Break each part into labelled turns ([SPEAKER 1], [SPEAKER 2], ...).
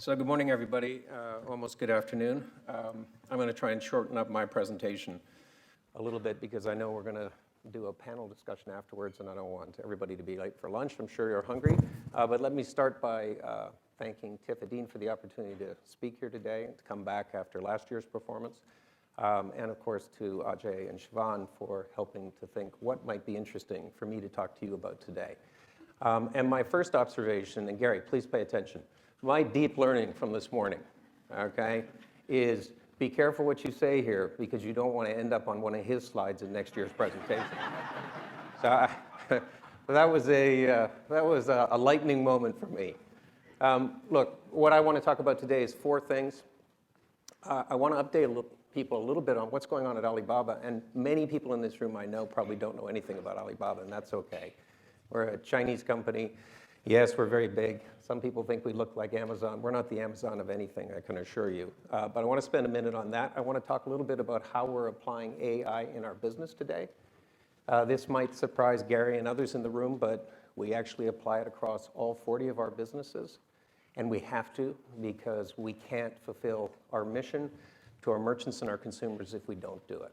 [SPEAKER 1] So good morning, everybody. Almost good afternoon. I'm going to try and shorten up my presentation a little bit because I know we're going to do a panel discussion afterwards, and I don't want everybody to be late for lunch. I'm sure you're hungry. But let me start by thanking Tiff Adine for the opportunity to speak here today and to come back after last year's performance. And of course to Ajay and Siobhan for helping to think what might be interesting for me to talk to you about today. And my first observation, and Gary, please pay attention. My deep learning from this morning, okay, is be careful what you say here because you don't want to end up on one of his slides in next year's presentation. So that was a lightning moment for me. Look, what I want to talk about today is four things. I want to update people a little bit on what's going on at Alibaba, and many people in this room I know probably don't know anything about Alibaba, and that's okay. We're a Chinese company. Yes, we're very big. Some people think we look like Amazon. We're not the Amazon of anything, I can assure you. But I want to spend a minute on that. I want to talk a little bit about how we're applying AI in our business today. This might surprise Gary and others in the room, but we actually apply it across all 40 of our businesses. And we have to because we can't fulfill our mission to our merchants and our consumers if we don't do it.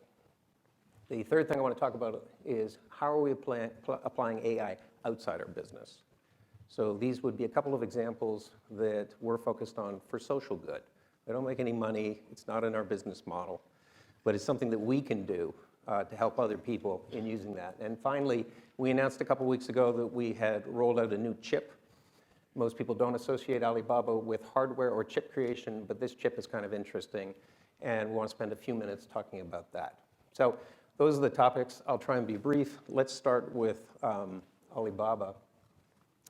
[SPEAKER 1] The third thing I want to talk about is how are we applying AI outside our business. So these would be a couple of examples that we're focused on for social good. They don't make any money, it's not in our business model, but it's something that we can do to help other people in using that. And finally, we announced a couple weeks ago that we had rolled out a new chip. Most people don't associate Alibaba with hardware or chip creation, but this chip is kind of interesting, and we want to spend a few minutes talking about that. So those are the topics. I'll try and be brief. Let's start with Alibaba.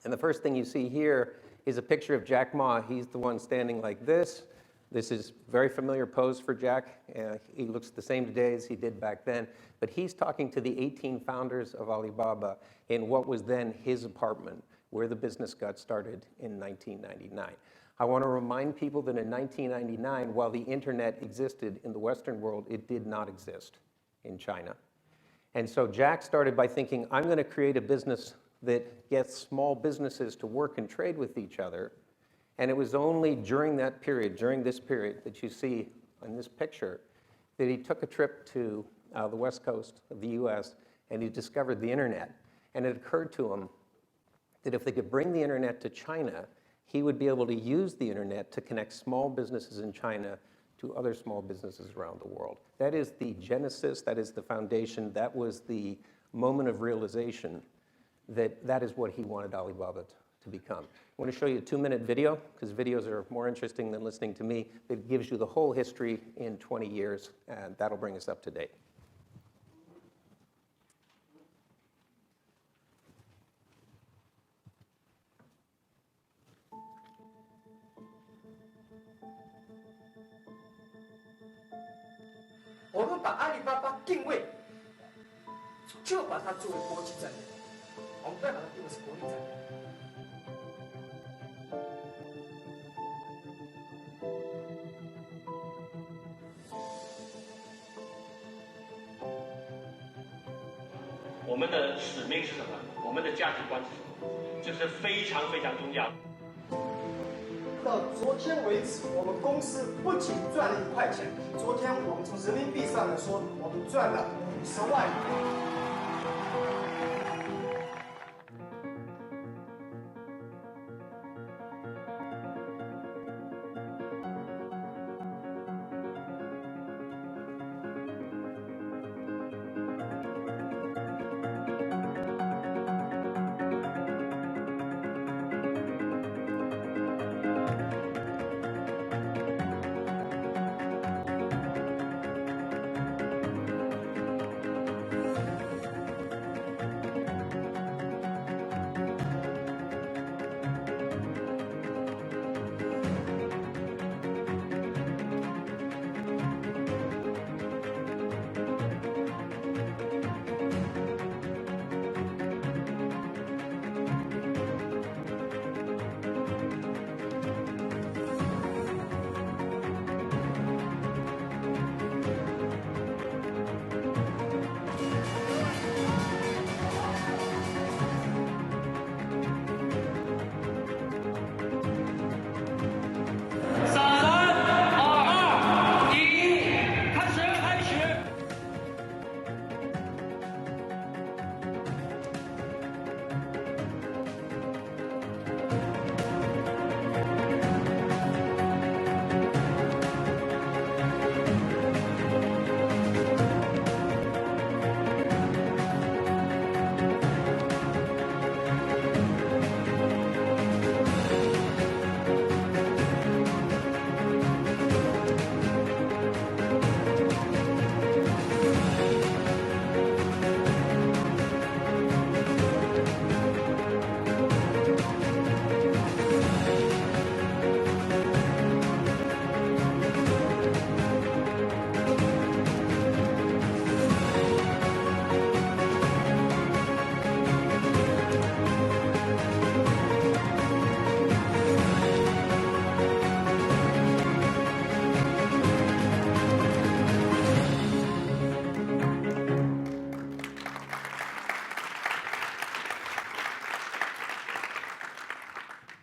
[SPEAKER 1] And the first thing you see here is a picture of Jack Ma. He's the one standing like this. This is a very familiar pose for Jack. He looks the same today as he did back then. But he's talking to the 18 founders of Alibaba in what was then his apartment, where the business got started in 1999. I want to remind people that in 1999, while the internet existed in the Western world, it did not exist in China. And so Jack started by thinking, I'm going to create a business that gets small businesses to work and trade with each other. And it was only during that period, during this period that you see in this picture, that he took a trip to the west coast of the US and he discovered the internet. And it occurred to him that if they could bring the internet to China, he would be able to use the internet to connect small businesses in China to other small businesses around the world. That is the genesis, that is the foundation, that was the moment of realization that is what he wanted Alibaba to become. I want to show you a 2-minute video, because videos are more interesting than listening to me. It gives you the whole history in 20 years, and that'll bring us up to date.
[SPEAKER 2] We们把阿里巴巴定位，就把它作为国际战略，我们不要把它定位是国内战略。
[SPEAKER 3] 我们的使命是什么？我们的价值观是什么？这是非常非常重要。
[SPEAKER 2] 到昨天为止，我们公司不仅赚了1块钱，昨天我们从人民币上来说，我们赚了50万元。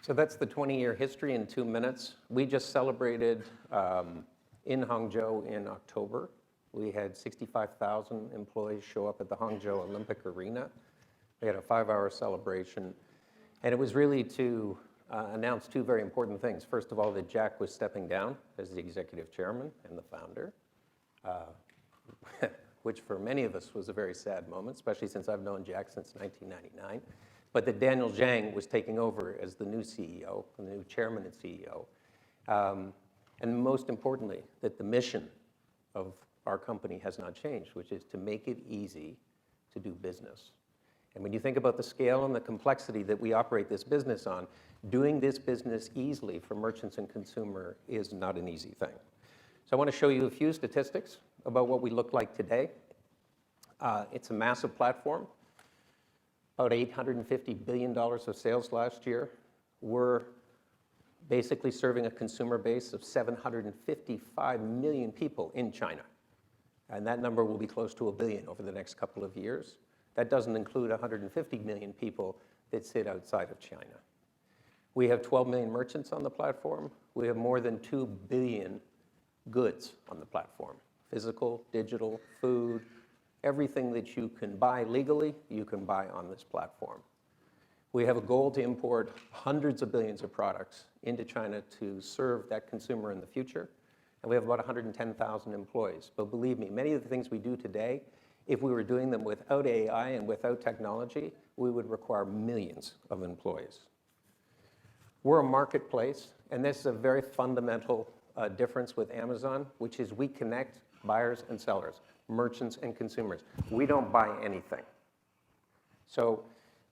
[SPEAKER 1] So that's the 20-year history in 2 minutes. We just celebrated in Hangzhou in October. We had 65,000 employees show up at the Hangzhou Olympic Arena. We had a 5-hour celebration. And it was really to announce 2 very important things. First of all, that Jack was stepping down as the executive chairman and the founder, which for many of us was a very sad moment, especially since I've known Jack since 1999. But that Daniel Zhang was taking over as the new CEO, the new chairman and CEO. And most importantly, that the mission of our company has not changed, which is to make it easy to do business. And when you think about the scale and the complexity that we operate this business on, doing this business easily for merchants and consumer is not an easy thing. So I want to show you a few statistics about what we look like today. It's a massive platform, about $850 billion of sales last year. We're basically serving a consumer base of 755 million people in China. And that number will be close to 1 billion over the next couple of years. That doesn't include 150 million people that sit outside of China. We have 12 million merchants on the platform. We have more than 2 billion goods on the platform. Physical, digital, food, everything that you can buy legally, you can buy on this platform. We have a goal to import hundreds of billions of products into China to serve that consumer in the future. And we have about 110,000 employees. But believe me, many of the things we do today, if we were doing them without AI and without technology, we would require millions of employees. We're a marketplace, and this is a very fundamental difference with Amazon, which is we connect buyers and sellers, merchants and consumers. We don't buy anything. So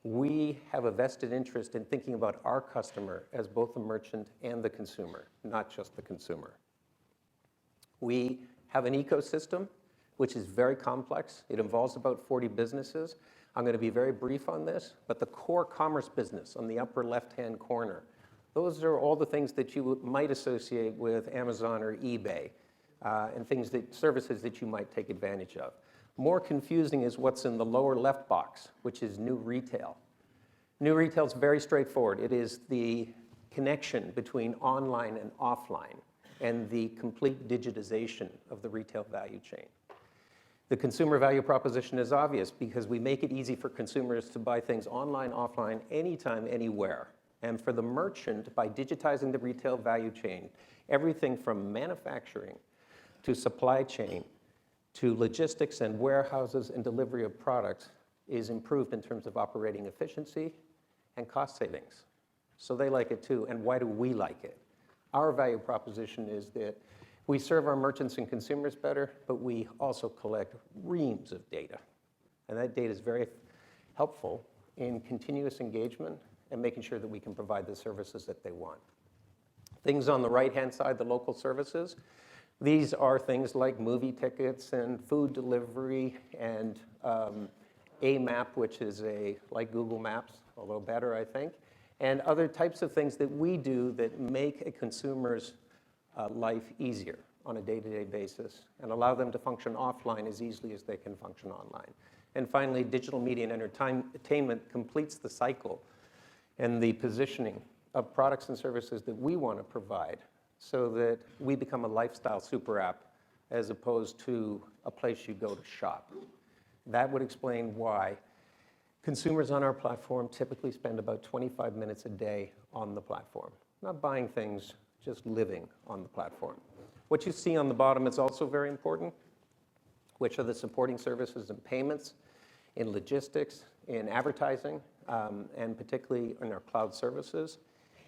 [SPEAKER 1] we have a vested interest in thinking about our customer as both the merchant and the consumer, not just the consumer. We have an ecosystem which is very complex. It involves about 40 businesses. I'm going to be very brief on this, but the core commerce business on the upper left-hand corner, those are all the things that you might associate with Amazon or eBay, and services that you might take advantage of. More confusing is what's in the lower left box, which is new retail. New retail is very straightforward. It is the connection between online and offline and the complete digitization of the retail value chain. The consumer value proposition is obvious because we make it easy for consumers to buy things online, offline, anytime, anywhere. And for the merchant, by digitizing the retail value chain, everything from manufacturing to supply chain to logistics and warehouses and delivery of products is improved in terms of operating efficiency and cost savings. So they like it too. And why do we like it? Our value proposition is that we serve our merchants and consumers better, but we also collect reams of data. And that data is very helpful in continuous engagement and making sure that we can provide the services that they want. Things on the right-hand side, the local services, these are things like movie tickets and food delivery and a map, which is like Google Maps, a little better, I think, and other types of things that we do that make a consumer's life easier on a day-to-day basis and allow them to function offline as easily as they can function online. And finally, digital media and entertainment completes the cycle and the positioning of products and services that we want to provide so that we become a lifestyle super app as opposed to a place you go to shop. That would explain why consumers on our platform typically spend about 25 minutes a day on the platform, not buying things, just living on the platform. What you see on the bottom is also very important, which are the supporting services and payments in logistics, in advertising, and particularly in our cloud services.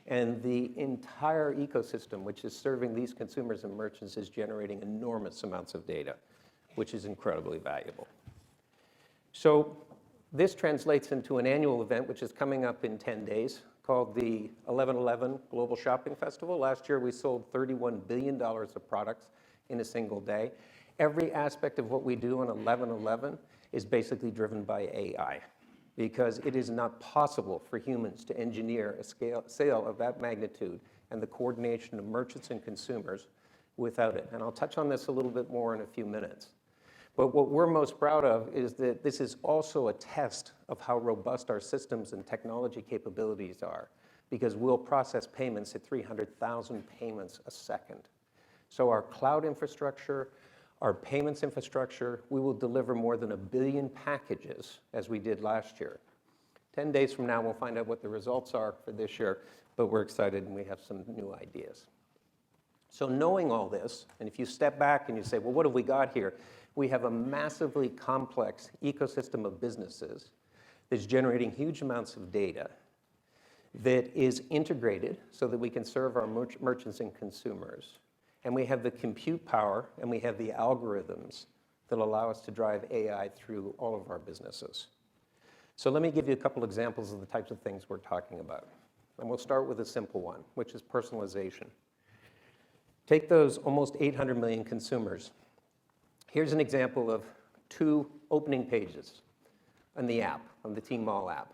[SPEAKER 1] And the entire ecosystem, which is serving these consumers and merchants, is generating enormous amounts of data, which is incredibly valuable. So this translates into an annual event, which is coming up in 10 days, called the 11/11 Global Shopping Festival. Last year, we sold $31 billion of products in a single day. Every aspect of what we do on 11/11 is basically driven by AI, because it is not possible for humans to engineer a sale of that magnitude and the coordination of merchants and consumers without it. And I'll touch on this a little bit more in a few minutes. But what we're most proud of is that this is also a test of how robust our systems and technology capabilities are. because we'll process payments at 300,000 payments a second. So our cloud infrastructure, our payments infrastructure, we will deliver more than 1 billion packages as we did last year. 10 days from now, we'll find out what the results are for this year, but we're excited and we have some new ideas. So knowing all this, and if you step back and you say, well, what have we got here? We have a massively complex ecosystem of businesses that's generating huge amounts of data that is integrated so that we can serve our merchants and consumers. And we have the compute power and we have the algorithms that allow us to drive AI through all of our businesses. So let me give you a couple examples of the types of things we're talking about. And we'll start with a simple one, which is personalization. Take those almost 800 million consumers. Here's an example of 2 opening pages on the app, on the Tmall app.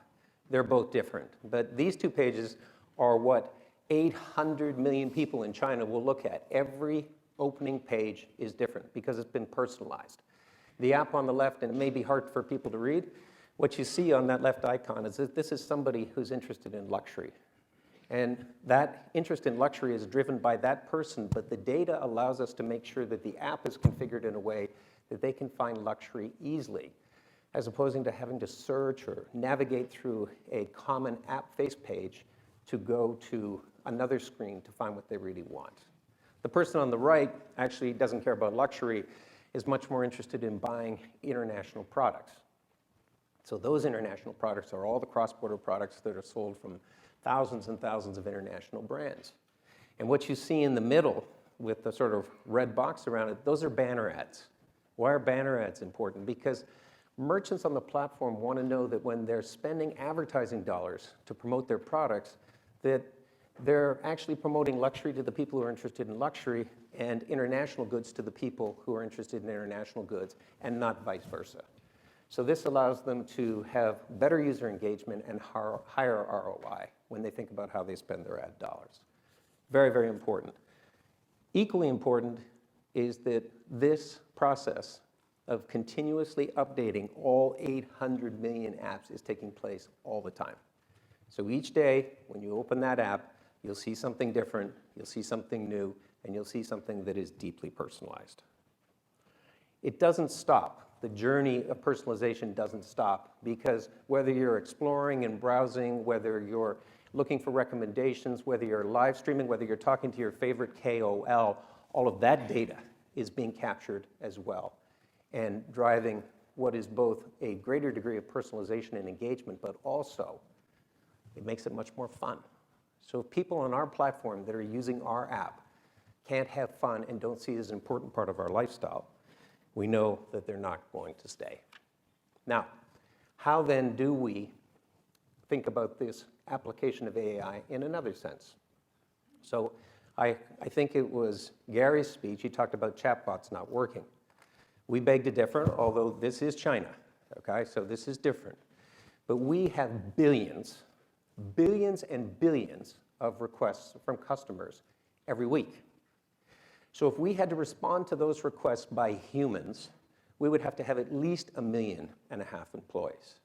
[SPEAKER 1] They're both different, but these 2 pages are what 800 million people in China will look at. Every opening page is different because it's been personalized. The app on the left, and it may be hard for people to read, what you see on that left icon is that this is somebody who's interested in luxury. And that interest in luxury is driven by that person, but the data allows us to make sure that the app is configured in a way that they can find luxury easily, as opposed to having to search or navigate through a common app face page to go to another screen to find what they really want. The person on the right actually doesn't care about luxury, is much more interested in buying international products. So those international products are all the cross-border products that are sold from thousands and thousands of international brands. And what you see in the middle with the sort of red box around it, those are banner ads. Why are banner ads important? Because merchants on the platform want to know that when they're spending advertising dollars to promote their products, that they're actually promoting luxury to the people who are interested in luxury and international goods to the people who are interested in international goods, and not vice versa. So this allows them to have better user engagement and higher ROI when they think about how they spend their ad dollars. Very, very important. Equally important is that this process of continuously updating all 800 million apps is taking place all the time. So each day, when you open that app, you'll see something different, you'll see something new, and you'll see something that is deeply personalized. It doesn't stop. The journey of personalization doesn't stop, because whether you're exploring and browsing, whether you're looking for recommendations, whether you're live streaming, whether you're talking to your favorite KOL, all of that data is being captured as well and driving what is both a greater degree of personalization and engagement, but also it makes it much more fun. So if people on our platform that are using our app can't have fun and don't see it as an important part of our lifestyle, we know that they're not going to stay. Now, how then do we think about this application of AI in another sense? So I think it was Gary's speech, he talked about chatbots not working. We beg to differ, although this is China, okay? So this is different. But we have billions and billions of requests from customers every week. So if we had to respond to those requests by humans, we would have to have at least 1.5 million employees.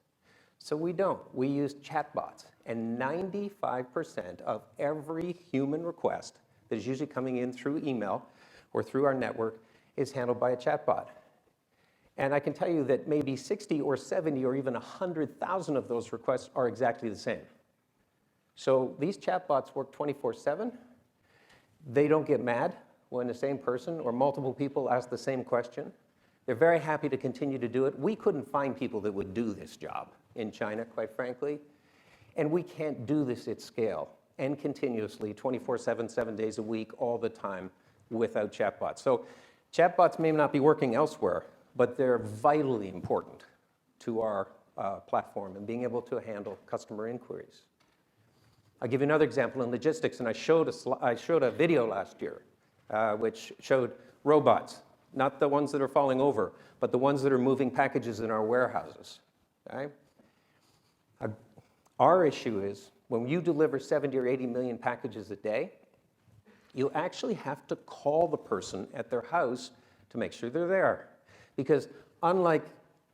[SPEAKER 1] So we don't. We use chatbots, and 95% of every human request that is usually coming in through email or through our network is handled by a chatbot. And I can tell you that maybe 60 or 70 or even 100,000 of those requests are exactly the same. So these chatbots work 24/7. They don't get mad when the same person or multiple people ask the same question. They're very happy to continue to do it. We couldn't find people that would do this job in China, quite frankly. And we can't do this at scale and continuously, 24/7, 7 days a week, all the time, without chatbots. So chatbots may not be working elsewhere, but they're vitally important to our platform and being able to handle customer inquiries. I'll give you another example in logistics, and I showed a video last year which showed robots, not the ones that are falling over, but the ones that are moving packages in our warehouses. Okay? Our issue is when you deliver 70 or 80 million packages a day, you actually have to call the person at their house to make sure they're there. Because unlike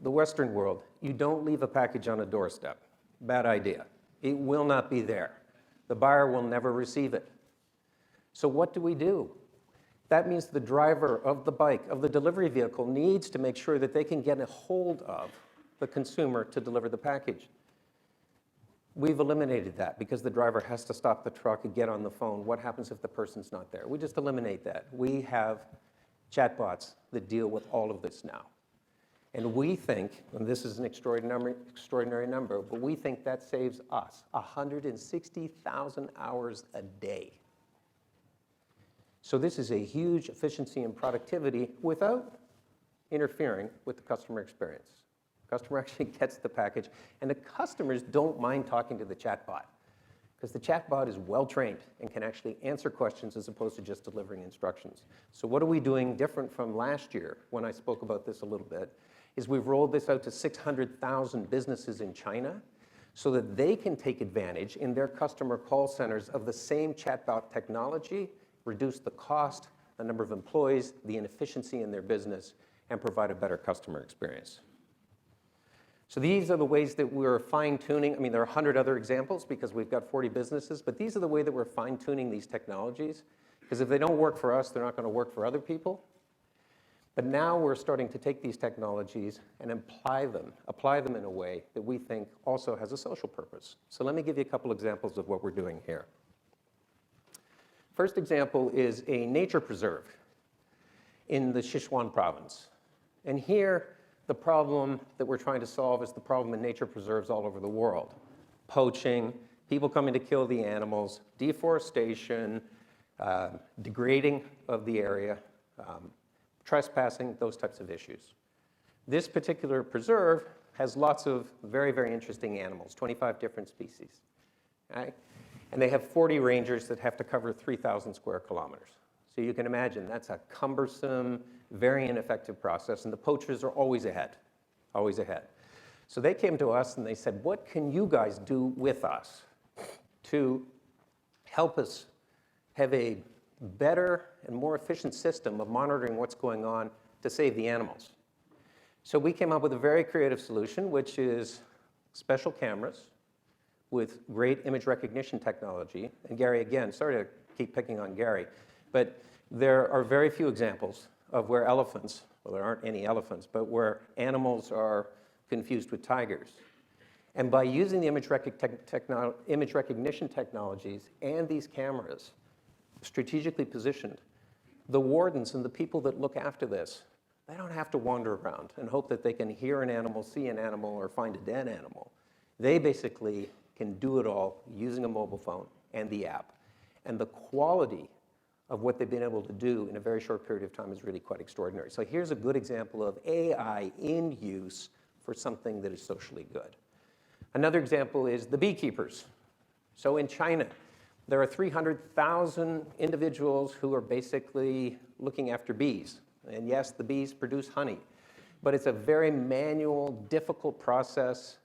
[SPEAKER 1] the Western world, you don't leave a package on a doorstep. Bad idea. It will not be there. The buyer will never receive it. So what do? That means the driver of the bike, of the delivery vehicle, needs to make sure that they can get a hold of the consumer to deliver the package. We've eliminated that because the driver has to stop the truck and get on the phone. What happens if the person's not there? We just eliminate that. We have chatbots that deal with all of this now. And we think, and this is an extraordinary number, but we think that saves us 160,000 hours a day. So this is a huge efficiency and productivity without interfering with the customer experience. The customer actually gets the package, and the customers don't mind talking to the chatbot because the chatbot is well-trained and can actually answer questions as opposed to just delivering instructions. So what are we doing different from last year when I spoke about this a little bit, is we've rolled this out to 600,000 businesses in China so that they can take advantage in their customer call centers of the same chatbot technology, reduce the cost, the number of employees, the inefficiency in their business, and provide a better customer experience. So these are the ways that we're fine-tuning. I mean, there are 100 other examples because we've got 40 businesses, but these are the way that we're fine-tuning these technologies, because if they don't work for us, they're not going to work for other people. But now we're starting to take these technologies and apply them in a way that we think also has a social purpose. So let me give you a couple examples of what we're doing here. First example is a nature preserve in the Sichuan province. And here, the problem that we're trying to solve is the problem in nature preserves all over the world. Poaching, people coming to kill the animals, deforestation, degrading of the area, trespassing, those types of issues. This particular preserve has lots of very, very interesting animals, 25 different species. Right? And they have 40 rangers that have to cover 3,000 square kilometers. So you can imagine that's a cumbersome, very ineffective process, and the poachers are always ahead, always ahead. So they came to us and they said, what can you guys do with us to help us have a better and more efficient system of monitoring what's going on to save the animals? So we came up with a very creative solution, which is special cameras with great image recognition technology. And Gary, again, sorry to keep picking on Gary, but there are very few examples of where elephants, well, there aren't any elephants, but where animals are confused with tigers. And by using the image recognition technologies and these cameras strategically positioned, the wardens and the people that look after this, they don't have to wander around and hope that they can hear an animal, see an animal, or find a dead animal. They basically can do it all using a mobile phone and the app. And the quality of what they've been able to do in a very short period of time is really quite extraordinary. So here's a good example of AI in use for something that is socially good. Another example is the beekeepers. So in China, there are 300,000 individuals who are basically looking after bees. And yes, the bees produce honey, but it's a very manual, difficult process.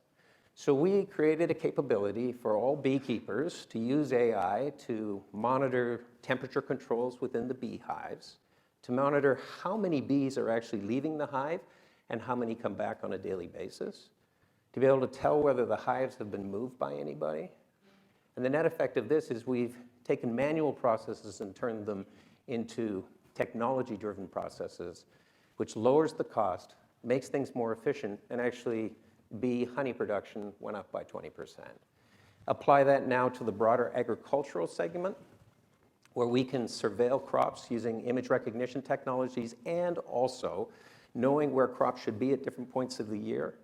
[SPEAKER 1] So we created a capability for all beekeepers to use AI to monitor temperature controls within the beehives, to monitor how many bees are actually leaving the hive and how many come back on a daily basis, to be able to tell whether the hives have been moved by anybody. And the net effect of this is we've taken manual processes and turned them into technology-driven processes, which lowers the cost, makes things more efficient, and actually bee honey production went up by 20%. Apply that now to the broader agricultural segment, where we can surveil crops using image recognition technologies and also knowing where crops should be at different points of the year,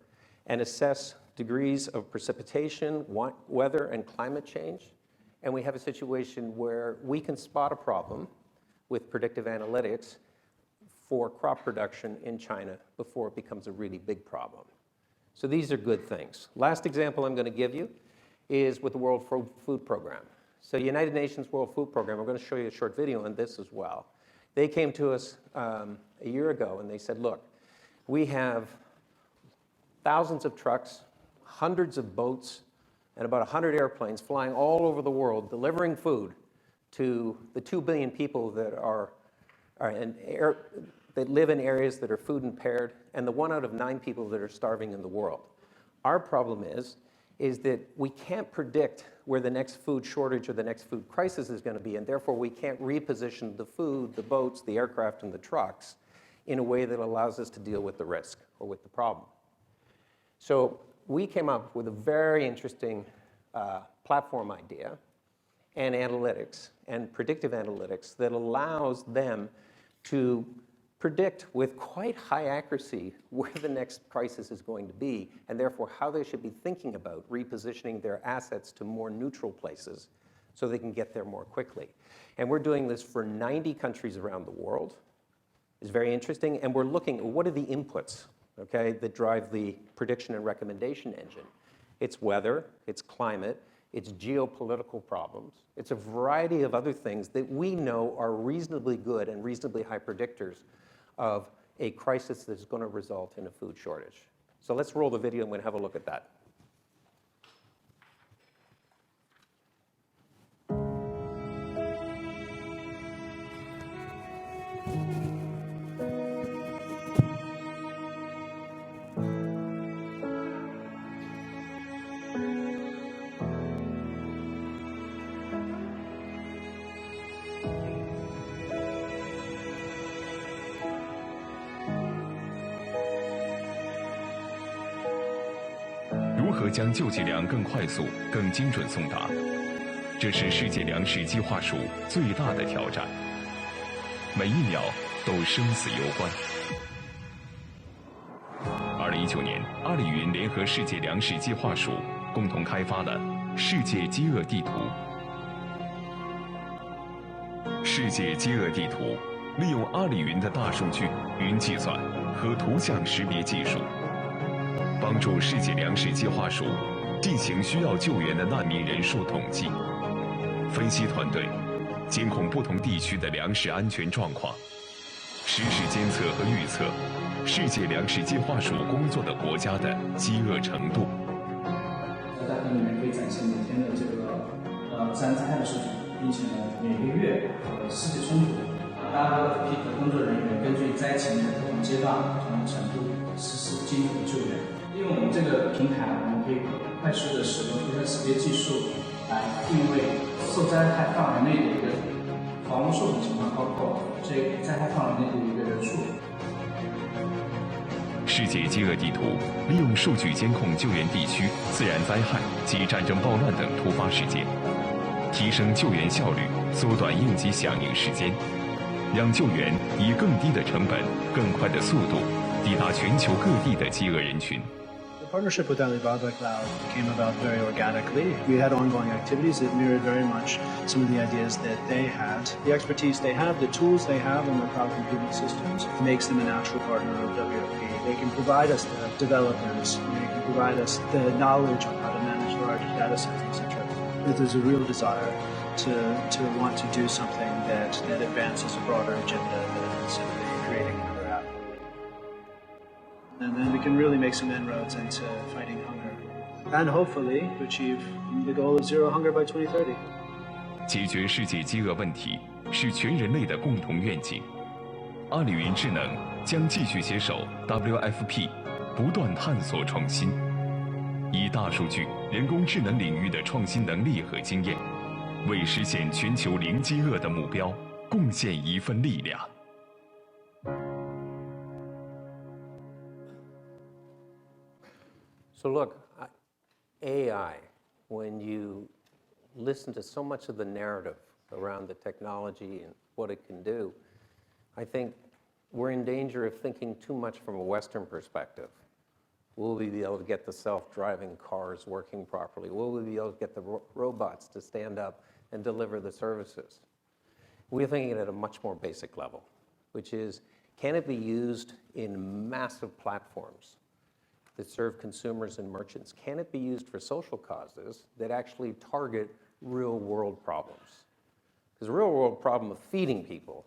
[SPEAKER 1] and assess degrees of precipitation, weather, and climate change. And we have a situation where we can spot a problem with predictive analytics for crop production in China before it becomes a really big problem. So these are good things. Last example I'm going to give you is with the World Food Program. So the United Nations World Food Program, I'm going to show you a short video on this as well. They came to us a year ago and they said, look, we have thousands of trucks, hundreds of boats, and about 100 airplanes flying all over the world, delivering food to the 2 billion people that that live in areas that are food impaired, and the 1 out of 9 people that are starving in the world. Our problem is is that we can't predict where the next food shortage or the next food crisis is going to be, and therefore we can't reposition the food, the boats, the aircraft, and the trucks in a way that allows us to deal with the risk or with the problem. So we came up with a very interesting platform idea and analytics and predictive analytics that allows them to predict with quite high accuracy where the next crisis is going to be, and therefore how they should be thinking about repositioning their assets to more neutral places so they can get there more quickly. And we're doing this for 90 countries around the world. It's very interesting, and we're looking at what are the inputs, okay, that drive the prediction and recommendation engine. It's weather, it's climate, it's geopolitical problems, it's a variety of other things that we know are reasonably good and reasonably high predictors of a crisis that's going to result in a food shortage. So let's roll the video and we'll have a look at that.
[SPEAKER 4] 如何将救济粮更快速、更精准送达？这是世界粮食计划署最大的挑战，每一秒都生死攸关。2019年，阿里云联合世界粮食计划署共同开发了世界饥饿地图。世界饥饿地图利用阿里云的大数据、云计算和图像识别技术，帮助世界粮食计划署进行需要救援的难民人数统计，分析团队监控不同地区的粮食安全状况，实时监测和预测世界粮食计划署工作的国家的饥饿程度。
[SPEAKER 5] 大屏里面可以展现每天的这个自然灾害的数据，并且呢每个月世界冲突，WFP的工作人员根据灾情的不同阶段、不同程度实施基础的救援。利用我们这个平台，我们可以快速的使用图像识别技术来定位受灾害范围内的一个房屋受损情况，包括这灾害范围内的一个人数。
[SPEAKER 4] 世界饥饿地图利用数据监控救援地区自然灾害及战争暴乱等突发事件，提升救援效率，缩短应急响应时间，让救援以更低的成本、更快的速度抵达全球各地的饥饿人群。
[SPEAKER 6] The partnership with Alibaba Cloud came about very organically. We had ongoing activities that mirrored very much some of the ideas that they had. The expertise they have, the tools they have in their cloud computing systems makes them a natural partner of WFP. They can provide us the developers, they can provide us the knowledge on how to manage large data sets, etc. There's a real desire to want to do something that advances a broader agenda than simply creating another app. And then we can really make some inroads into fighting hunger, and hopefully to achieve the goal of zero hunger by 2030.
[SPEAKER 4] 解决世界饥饿问题是全人类的共同愿景。阿里云智能将继续携手 WFP， 不断探索创新，以大数据、人工智能领域的创新能力和经验，为实现全球零饥饿的目标贡献一份力量。
[SPEAKER 1] So look, AI, when you listen to so much of the narrative around the technology and what it can do, I think we're in danger of thinking too much from a Western perspective. Will we be able to get the self-driving cars working properly? Will we be able to get the robots to stand up and deliver the services? We're thinking at a much more basic level, which is, can it be used in massive platforms that serve consumers and merchants? Can it be used for social causes that actually target real-world problems? Because the real-world problem of feeding people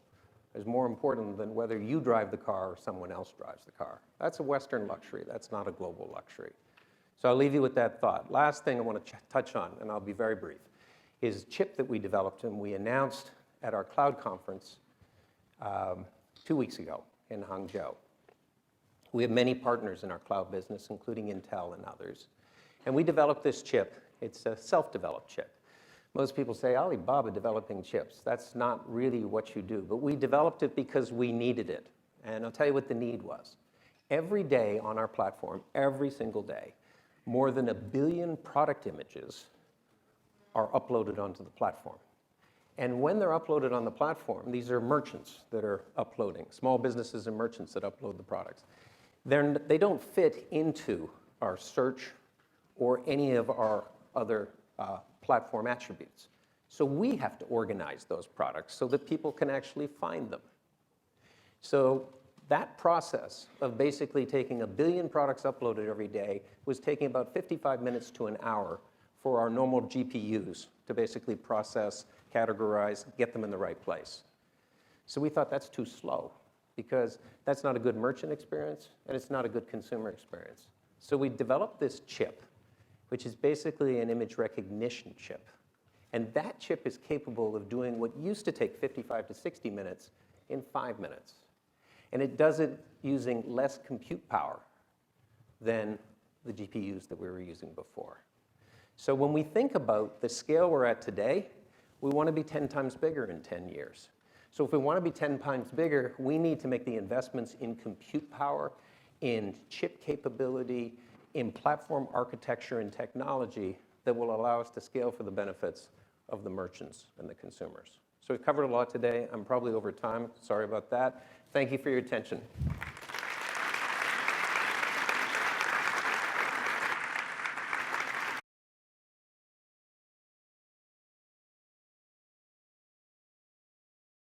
[SPEAKER 1] is more important than whether you drive the car or someone else drives the car. That's a Western luxury. That's not a global luxury. So I'll leave you with that thought. Last thing I want to touch on, and I'll be very brief, is a chip that we developed and we announced at our cloud conference 2 weeks ago in Hangzhou. We have many partners in our cloud business, including Intel and others. And we developed this chip. It's a self-developed chip. Most people say, Alibaba developing chips. That's not really what you do. But we developed it because we needed it. And I'll tell you what the need was. Every day on our platform, every single day, more than 1 billion product images are uploaded onto the platform. And when they're uploaded on the platform, these are merchants that are uploading, small businesses and merchants that upload the products. They don't fit into our search or any of our other platform attributes. So we have to organize those products so that people can actually find them. So that process of basically taking 1 billion products uploaded every day was taking about 55 minutes to an hour for our normal GPUs to basically process, categorize, get them in the right place. So we thought that's too slow because that's not a good merchant experience and it's not a good consumer experience. So we developed this chip, which is basically an image recognition chip. And that chip is capable of doing what used to take 55 to 60 minutes in 5 minutes. And it does it using less compute power than the GPUs that we were using before. So when we think about the scale we're at today, we want to be 10 times bigger in 10 years. So if we want to be 10 times bigger, we need to make the investments in compute power, in chip capability, in platform architecture and technology that will allow us to scale for the benefits of the merchants and the consumers. So we've covered a lot today. I'm probably over time. Sorry about that. Thank you for your attention.